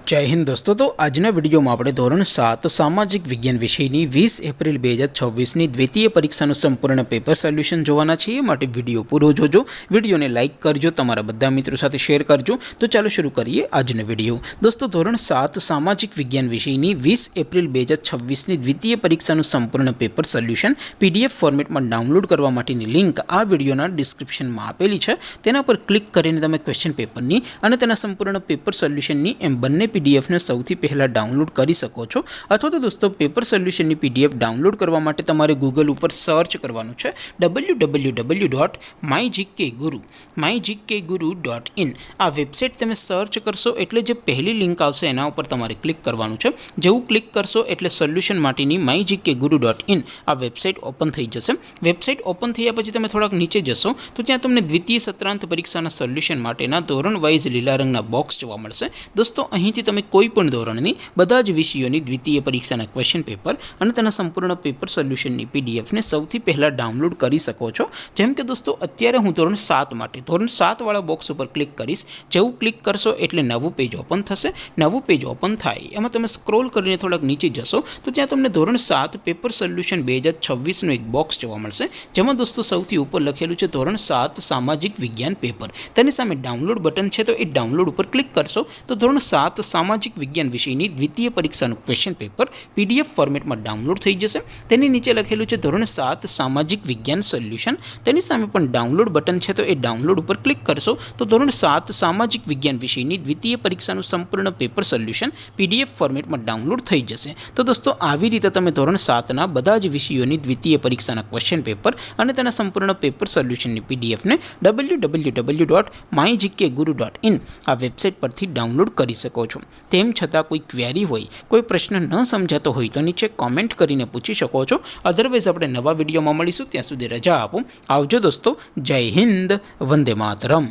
जय हिंद दोस्तों। तो आजना विडियो में આપણે ધોરણ 7 સામાજિક વિજ્ઞાન વિષયની 20 એપ્રિલ 2026ની દ્વિતીય પરીક્ષાનું સંપૂર્ણ પેપર સોલ્યુશન જોવાના છીએ। માટે વિડિયો પૂરો જોજો, વિડિયોને લાઈક કરજો, તમારા બધા મિત્રો સાથે શેર કરજો। તો ચાલો શરૂ કરીએ આજનો વિડિયો। દોસ્તો ધોરણ 7 સામાજિક વિજ્ઞાન વિષયની 20 એપ્રિલ 2026ની દ્વિતીય પરીક્ષાનું સંપૂર્ણ પેપર સોલ્યુશન પીડીએફ ફોર્મેટમાં ડાઉનલોડ કરવા માટેની લિંક આ વિડિયોના ડિસ્ક્રિપ્શનમાં આપેલી છે। તેના પર ક્લિક કરીને તમે ક્વેશ્ચન પેપરની અને તેના સંપૂર્ણ પેપર સોલ્યુશનની એમ બંને पीडीएफ ने સૌથી પહેલા ડાઉનલોડ કરી શકો છો। અથવા તો દોસ્તો પેપર સોલ્યુશનની પીડીએફ ડાઉનલોડ કરવા માટે તમારે ગૂગલ ઉપર સર્ચ કરવાનું છે www.mygkguru.in। આ વેબસાઇટ તમે સર્ચ કરશો એટલે જે પહેલી લિંક આવશે એના ઉપર તમારે ક્લિક કરવાનું છે। જેવું ક્લિક કરશો એટલે સોલ્યુશન માટેની mygkguru.in આ વેબસાઇટ ઓપન થઈ જશે। વેબસાઇટ ઓપન થયા પછી તમે થોડાક નીચે જશો તો ત્યાં તમને દ્વિતીય સત્રાંત પરીક્ષાના સોલ્યુશન માટેના ધોરણ વાઇઝ લીલા રંગના બોક્સ જોવા મળશે। દોસ્તો અહીંથી તમે કોઈપણ ધોરણની બધા જ વિષયોની દ્વિતીય પરીક્ષાના ક્વેશ્ચન પેપર અને તેના સંપૂર્ણ પેપર સોલ્યુશનની પીડીએફને સૌથી પહેલાં ડાઉનલોડ કરી શકો છો। જેમ કે દોસ્તો અત્યારે હું ધોરણ 7 માટે ધોરણ 7 વાળા બોક્સ ઉપર ક્લિક કરીશ। જેવું ક્લિક કરશો એટલે નવું પેજ ઓપન થશે। નવું પેજ ઓપન થાય એમાં તમે સ્ક્રોલ કરીને થોડાક નીચે જશો તો ત્યાં તમને ધોરણ 7 પેપર સોલ્યુશન 2026નું એક બોક્સ જોવા મળશે। જેમાં દોસ્તો સૌથી ઉપર લખેલું છે ધોરણ 7 સામાજિક વિજ્ઞાન પેપર। તેની સામે ડાઉનલોડ બટન છે તો એ ડાઉનલોડ ઉપર ક્લિક કરશો તો ધોરણ 7 સામાજિક વિજ્ઞાન વિષયની દ્વિતીય પરીક્ષાનું ક્વેશ્ચન પેપર પીડીએફ ફોર્મેટમાં ડાઉનલોડ થઈ જશે। તેની નીચે લખેલું છે ધોરણ 7 સામાજિક વિજ્ઞાન સોલ્યુશન। તેની સામે પણ ડાઉનલોડ બટન છે તો એ ડાઉનલોડ ઉપર ક્લિક કરશો તો ધોરણ 7 સામાજિક વિજ્ઞાન વિષયની દ્વિતીય પરીક્ષાનું સંપૂર્ણ પેપર સોલ્યુશન પીડીએફ ફોર્મેટમાં ડાઉનલોડ થઈ જશે। તો દોસ્તો આવી રીતે તમે ધોરણ 7ના બધા જ વિષયોની દ્વિતીય પરીક્ષાના ક્વેશ્ચન પેપર અને તેના સંપૂર્ણ પેપર સોલ્યુશનની પીડીએફને www.mygkguru.in આ વેબસાઇટ પરથી ડાઉનલોડ કરી શકો છો। તેમ છતાં કોઈ ક્વેરી હોય, કોઈ પ્રશ્ન ન સમજાતો હોય તો નીચે કોમેન્ટ કરીને પૂછી શકો છો। અધરવાઇઝ આપણે નવા વિડીયોમાં મળીશું, ત્યાં સુધી રજા આપો। આવજો દોસ્તો, જય હિન્દ, વંદે માતરમ।